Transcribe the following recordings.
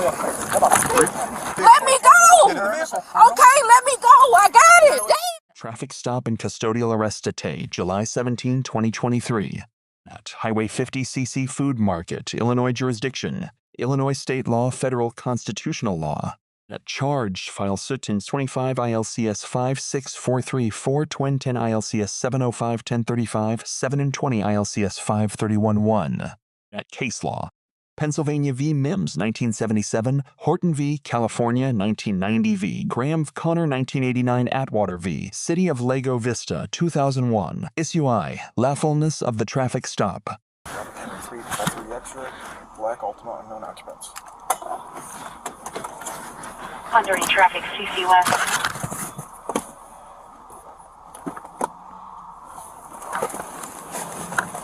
Let me go! Okay, let me go. I got it. Damn. Traffic stop and custodial arrest detained July 17, 2023 at Highway 50 CC Food Market, Illinois jurisdiction, Illinois state law, federal constitutional law. At charge, file Sutton 25 ILCS 56434, Twin 10 ILCS 705 1035, 7 and 20 ILCS 531-1. At case law, Pennsylvania v. Mimms 1977, Horton v. California 1990 v. Graham Connor 1989, Atwater v. City of Lago Vista 2001. Issue I. Lawfulness of the traffic stop. 3 extra, black Ultima, unknown occupants. Pondering traffic, CC West.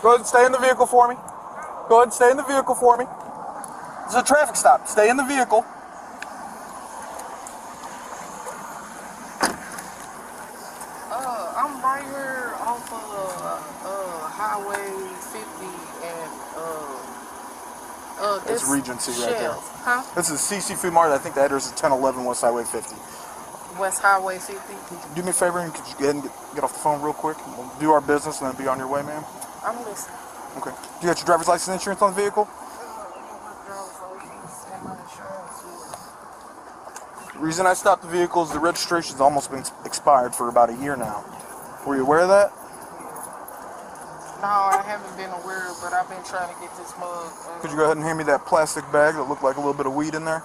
Go ahead and stay in the vehicle for me. Go ahead and stay in the vehicle for me. This is a traffic stop. Stay in the vehicle. I'm right here off of Highway 50 and It's Regency right there. Huh? This is CC Food Mart. I think the address is 1011 West Highway 50. West Highway 50. Do me a favor and could you go ahead and get off the phone real quick? We'll do our business and then be on your way, ma'am. I'm listening. Okay. Do you got your driver's license and insurance on the vehicle? The reason I stopped the vehicle is the registration's almost been expired for about a year now. Were you aware of that? No, I haven't been aware, but I've been trying to get this mug. Could you go ahead and hand me that plastic bag that looked like a little bit of weed in there?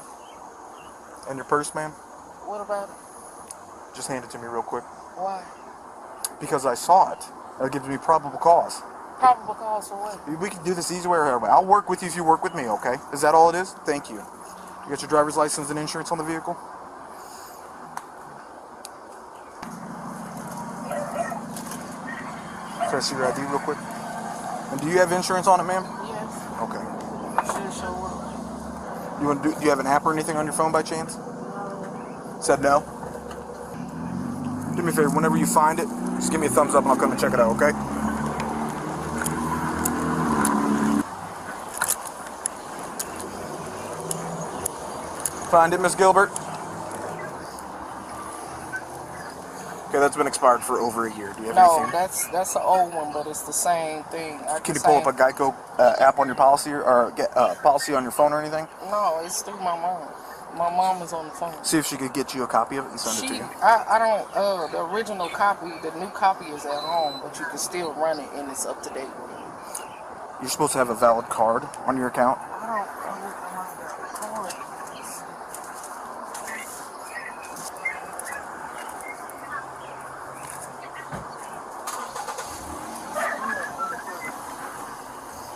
And your purse, ma'am? What about it? Just hand it to me real quick. Why? Because I saw it. That gives me probable cause. Probable cause for what? We can do this easy way or hard way. I'll work with you if you work with me, okay? Is that all it is? Thank you. You got your driver's license and insurance on the vehicle? Can I see your ID real quick? And do you have insurance on it, ma'am? Yes. Okay. It should show up. Do you have an app or anything on your phone by chance? Said no? Do me a favor, whenever you find it, just give me a thumbs up and I'll come and check it out, okay? Find it, Miss Gilbert? Okay, that's been expired for over a year. Do you have anything? No, that's an old one, but it's the same thing. Can you pull up a Geico app on your policy or get policy on your phone or anything? No, it's through my mom. My mom is on the phone. See if she could get you a copy of it and send it to you. I don't, the original copy, the new copy is at home, but you can still run it and it's up to date. You're supposed to have a valid card on your account. I don't have the card.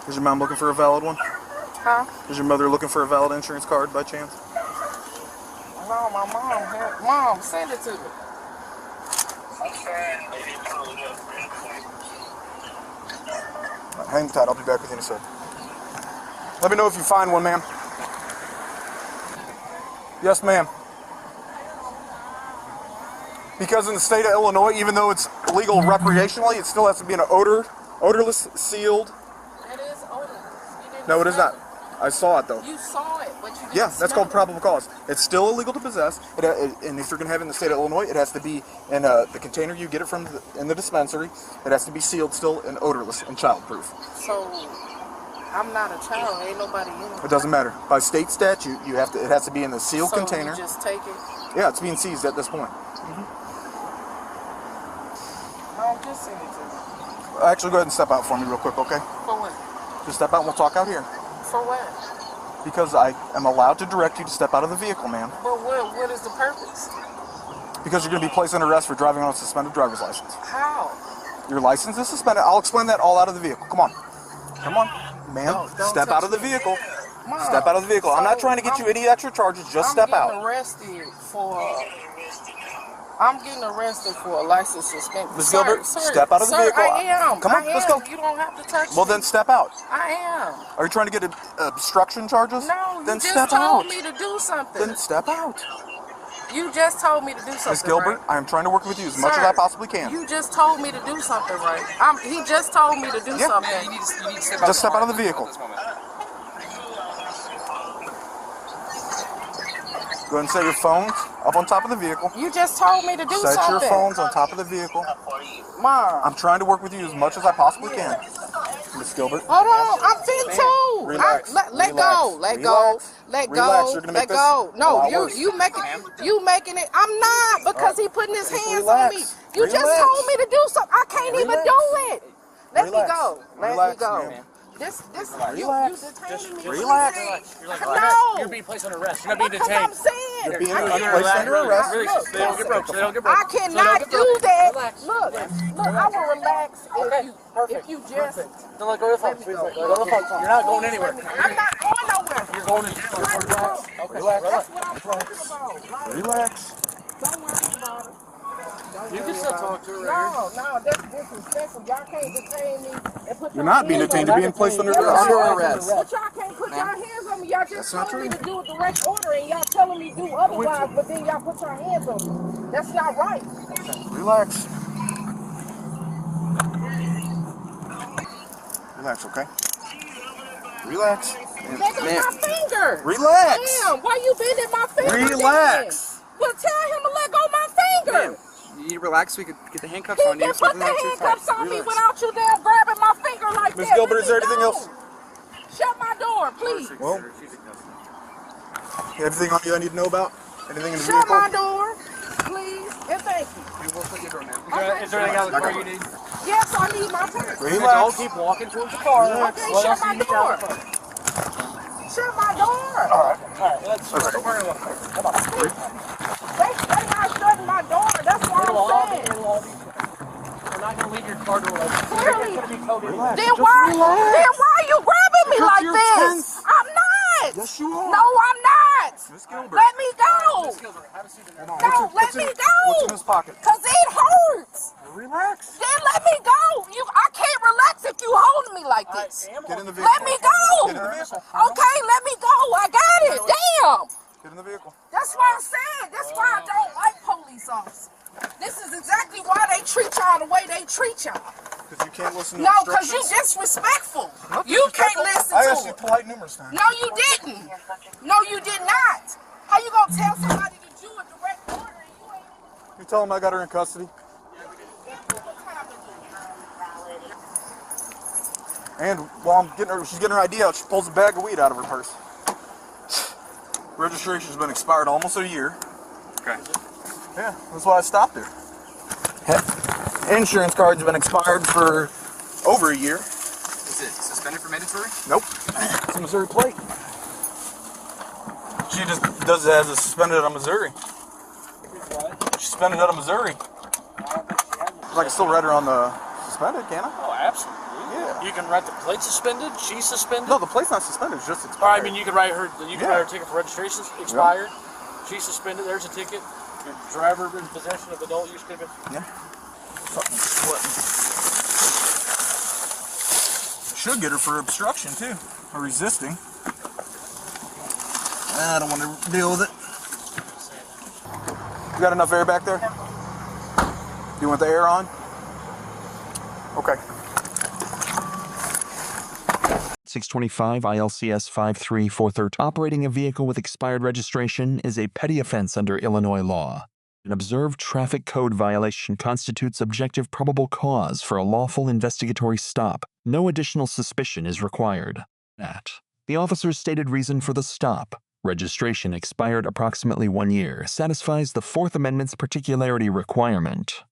Is your mom looking for a valid one? Huh? Is your mother looking for a valid insurance card by chance? No, my mom. Mom, send it to me. Right, hang tight. I'll be back with you in a sec. Let me know if you find one, ma'am. Yes, ma'am. Because in the state of Illinois, even though it's legal recreationally, it still has to be in an odorless, sealed. It is odorless. No, it is not. I saw it though. You saw it, but you didn't Yeah, that's called smell probable cause. It's still illegal to possess, and if you're going to have it in the state of Illinois, it has to be in the container you get it from in the dispensary. It has to be sealed still and odorless and childproof. So, I'm not a child. Ain't nobody in it. It doesn't matter. By state statute, you have to. It has to be in the sealed container. You just take it? Yeah, it's being seized at this point. No, just send it to me. Actually, go ahead and step out for me real quick, okay? For what? Just step out and we'll talk out here. For what? Because I am allowed to direct you to step out of the vehicle, ma'am. But what is the purpose? Because you're going to be placed under arrest for driving on a suspended driver's license. How? Your license is suspended. I'll explain that all out of the vehicle. Come on. Come on. Ma'am, Don't step out of the me. vehicle. Mom, Step out of the vehicle. I'm not trying to get you any extra charges. Just step out. I'm getting arrested for a license suspension. Ms. Gilbert, step out of the vehicle. I am. Come on, let's go. You don't have to touch me. Well, then step out. I am. Are you trying to get obstruction charges? No, then you just step told out. me to do something. Then step out. You just told me to do something. Ms. Gilbert, right? I am trying to work with you as much as I possibly can. You just told me to do something, right? He just told me to do something. Man, you need to Just step out of the vehicle. Go ahead and set your phones up on top of the vehicle. You just told me to do Set something. your phones on top of the vehicle. Mom. I'm trying to work with you as much as I possibly can. Miss Gilbert. Hold on, I'm fin too. Relax. Let go. Let go. Let Relax. go. You're gonna Let make this go. a No, lot you worse. you making it. I'm not because he putting his hands on me. relax. You just Relax. told me to do something. I can't even Relax. do it. Let me Relax. go. Let Relax, me go. ma'am. This Relax. you detaining me. Relax. No. You're being placed under arrest. You're not being Because detained. I'm saying. You're being I can't placed under arrest. Really, Look, they don't get broke. They don't get broke. I cannot do that. Look, I will relax if you just. Don't let go of the phone. Please let go of the phone. You're not going anywhere. I'm not going nowhere. You're going in jail. Okay, that's what I'm talking about. Relax. Don't worry about it. You can still talk to her right No, that's disrespectful. Y'all can't detain me and put You're not being detained. You're being placed under arrest. But y'all can't put y'all hands on me. Y'all just not telling me true. to do a direct order and y'all telling me do otherwise, but then y'all put your hands on me. That's not right. Relax. Relax, okay? Relax. Let go my finger. Relax. Damn, why you bending my finger? Relax. Then? Well, tell him to let go my finger. You need to relax so we could get the handcuffs He on you. can put the handcuffs on me Relax. without you there grabbing my finger like Miss that. Gilbert, Let is there me anything go. else? Shut my door, please. Well, everything on you I need to know about? Anything in the Shut my vehicle? door, please, and thank you. now. Is there anything else before you need? Yes, I need my purse. Don't Relax. keep walking towards the car. Okay, shut my door. Shut my door. Alright, let's go. Come on. They not shutting my door. That's what I'm saying. We're not going to leave your car door open. Clearly. It's going to be coded. Then why are you grabbing me Because like you're this? tense. I'm not. Yes, you are. No, I'm not. Miss Gilbert. Let me go. Hold on. No, let me go. What's in this pocket? Cause it hurts. Relax. Then let me go. I can't relax if you holding me like this. Get in the vehicle. Let me go. Get in the vehicle. Okay, let me go. I got it. Damn. Get in the vehicle. That's what I'm saying. That's why I don't like police officers. This is exactly why they treat y'all the way they treat y'all. Because you can't listen to No, because you instructions. disrespectful. Not You can't listen disrespectful. I asked to you it. polite numerous times. No, you didn't. No, you did not. How you gonna tell somebody to do a direct order and you ain't You tell him I got her in custody. And while she's getting her ID out, she pulls a bag of weed out of her purse. Registration's been expired almost a year. Okay. Yeah, that's why I stopped her. Insurance card's been expired for over a year. Is it suspended for mandatory? Nope. It's a Missouri plate. She just does it as a suspended out of Missouri. She's suspended out of Missouri. I can still write her on the suspended, can I? Oh, absolutely. Yeah. You can write the plate suspended. She's suspended. No, the plate's not suspended. It's just Or, expired. I mean, you can write her. You can Yeah. write her ticket for registration expired. She's suspended. There's a ticket. Your driver in possession of adult use cannabis. Yeah. Something sweating. Should get her for obstruction too, or resisting. I don't want to deal with it. You got enough air back there? You want the air on? Okay. 625 ILCS 53413. Operating a vehicle with expired registration is a petty offense under Illinois law. An observed traffic code violation constitutes objective probable cause for a lawful investigatory stop. No additional suspicion is required. The officer's stated reason for the stop, registration expired approximately 1 year, satisfies the Fourth Amendment's particularity requirement.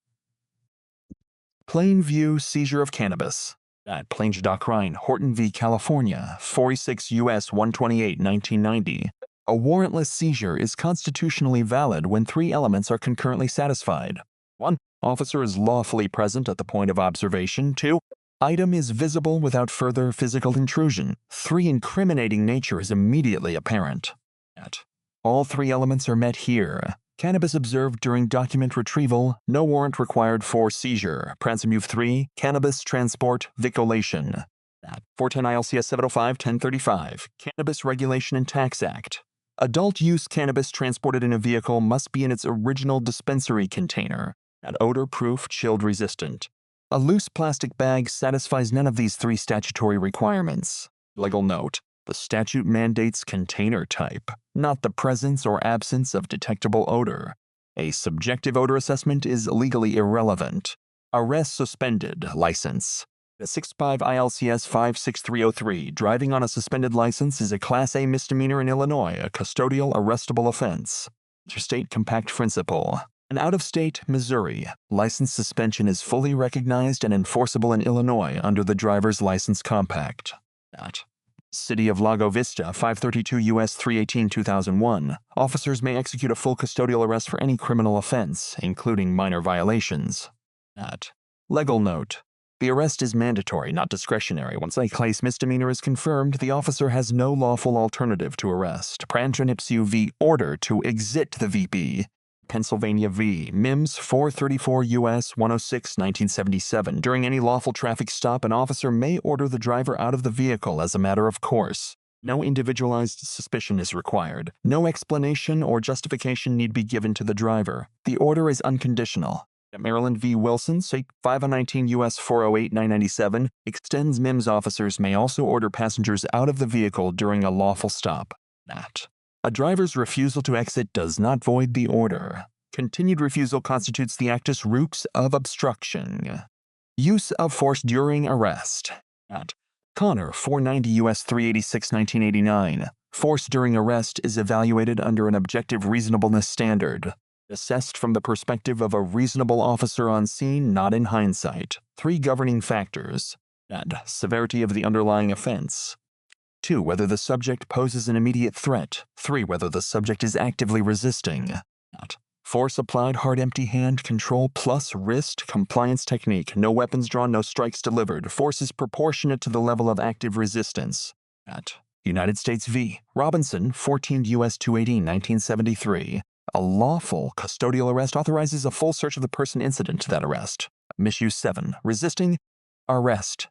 Plain view seizure of cannabis. At Plains Doctrine, Horton v. California, 46 U.S. 128, 1990. A warrantless seizure is constitutionally valid when 3 elements are concurrently satisfied. 1. Officer is lawfully present at the point of observation. 2. Item is visible without further physical intrusion. 3. Incriminating nature is immediately apparent. All 3 elements are met here. Cannabis observed during document retrieval, no warrant required for seizure. Pransom 3, cannabis transport, viculation. 410 ILCS 705-1035, Cannabis Regulation and Tax Act. Adult use cannabis transported in a vehicle must be in its original dispensary container, odor-proof, child-resistant. A loose plastic bag satisfies none of these 3 statutory requirements. Legal note. The statute mandates container type, not the presence or absence of detectable odor. A subjective odor assessment is legally irrelevant. Arrest suspended license. The 65 ILCS 56303, driving on a suspended license, is a Class A misdemeanor in Illinois, a custodial arrestable offense. Interstate compact principle. An out-of-state, Missouri, license suspension is fully recognized and enforceable in Illinois under the driver's license compact. City of Lago Vista, 532 U.S. 318, 2001. Officers may execute a full custodial arrest for any criminal offense, including minor violations. Legal note. The arrest is mandatory, not discretionary. Once a case misdemeanor is confirmed, the officer has no lawful alternative to arrest. Prantra ipsu v. Order to exit the VP. Pennsylvania v. Mimms 434 U.S. 106, 1977. During any lawful traffic stop, an officer may order the driver out of the vehicle as a matter of course. No individualized suspicion is required. No explanation or justification need be given to the driver. The order is unconditional. Maryland v. Wilson, 519 U.S. 408, 997, extends Mimms officers may also order passengers out of the vehicle during a lawful stop. A driver's refusal to exit does not void the order. Continued refusal constitutes the actus reus of obstruction. Use of force during arrest. Connor, 490 U.S. 386, 1989. Force during arrest is evaluated under an objective reasonableness standard, assessed from the perspective of a reasonable officer on scene, not in hindsight. 3 governing factors. Severity of the underlying offense. 2. Whether the subject poses an immediate threat. 3. Whether the subject is actively resisting. Force applied, hard empty hand control plus wrist compliance technique. No weapons drawn, no strikes delivered. Force is proportionate to the level of active resistance. United States v. Robinson, 14 U.S. 218, 1973. A lawful custodial arrest authorizes a full search of the person incident to that arrest. Misuse 7. Resisting. Arrest.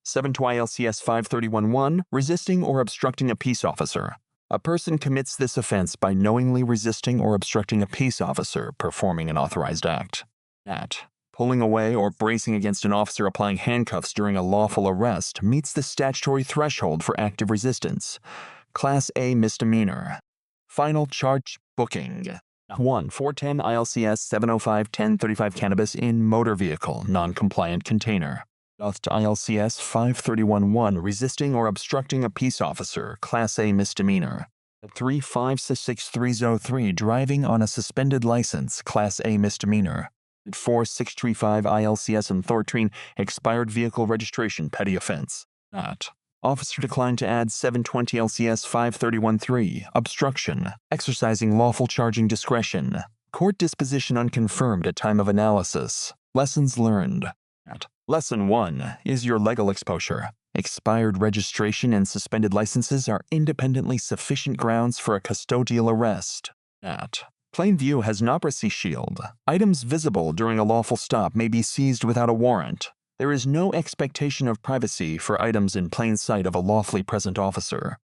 72 ILCS 531-1. Resisting or obstructing a peace officer. A person commits this offense by knowingly resisting or obstructing a peace officer performing an authorized act. Pulling away or bracing against an officer applying handcuffs during a lawful arrest meets the statutory threshold for active resistance. Class A misdemeanor. Final charge booking. 1. 410 ILCS 705-1035 Cannabis in motor vehicle, non-compliant container. ILCS 531-1, resisting or obstructing a peace officer, Class A misdemeanor. 3. 566-303, driving on a suspended license, Class A misdemeanor. 4. 635 ILCS and Doctrine, expired vehicle registration, petty offense. Officer declined to add 720 LCS 531-3, obstruction, exercising lawful charging discretion. Court disposition unconfirmed at time of analysis. Lessons learned. Lesson 1 is your legal exposure. Expired registration and suspended licenses are independently sufficient grounds for a custodial arrest. Plain view has an operacy shield. Items visible during a lawful stop may be seized without a warrant. There is no expectation of privacy for items in plain sight of a lawfully present officer.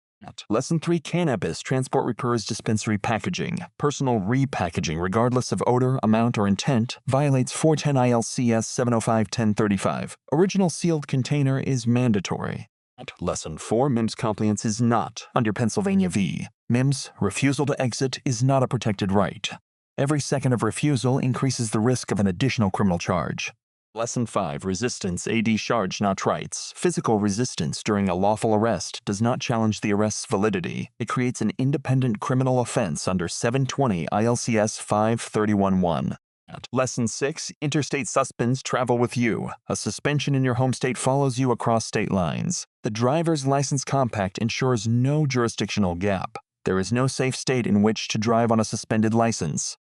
Lesson 3, Cannabis, transport recurs dispensary packaging. Personal repackaging, regardless of odor, amount, or intent, violates 410 ILCS 705-1035. Original sealed container is mandatory. Lesson 4, Mimms compliance is not under Pennsylvania v. Mimms, refusal to exit is not a protected right. Every second of refusal increases the risk of an additional criminal charge. Lesson 5, Resistance, AD charge, not rights. Physical resistance during a lawful arrest does not challenge the arrest's validity. It creates an independent criminal offense under 720 ILCS 531-1. Lesson 6, Interstate suspends travel with you. A suspension in your home state follows you across state lines. The driver's license compact ensures no jurisdictional gap. There is no safe state in which to drive on a suspended license.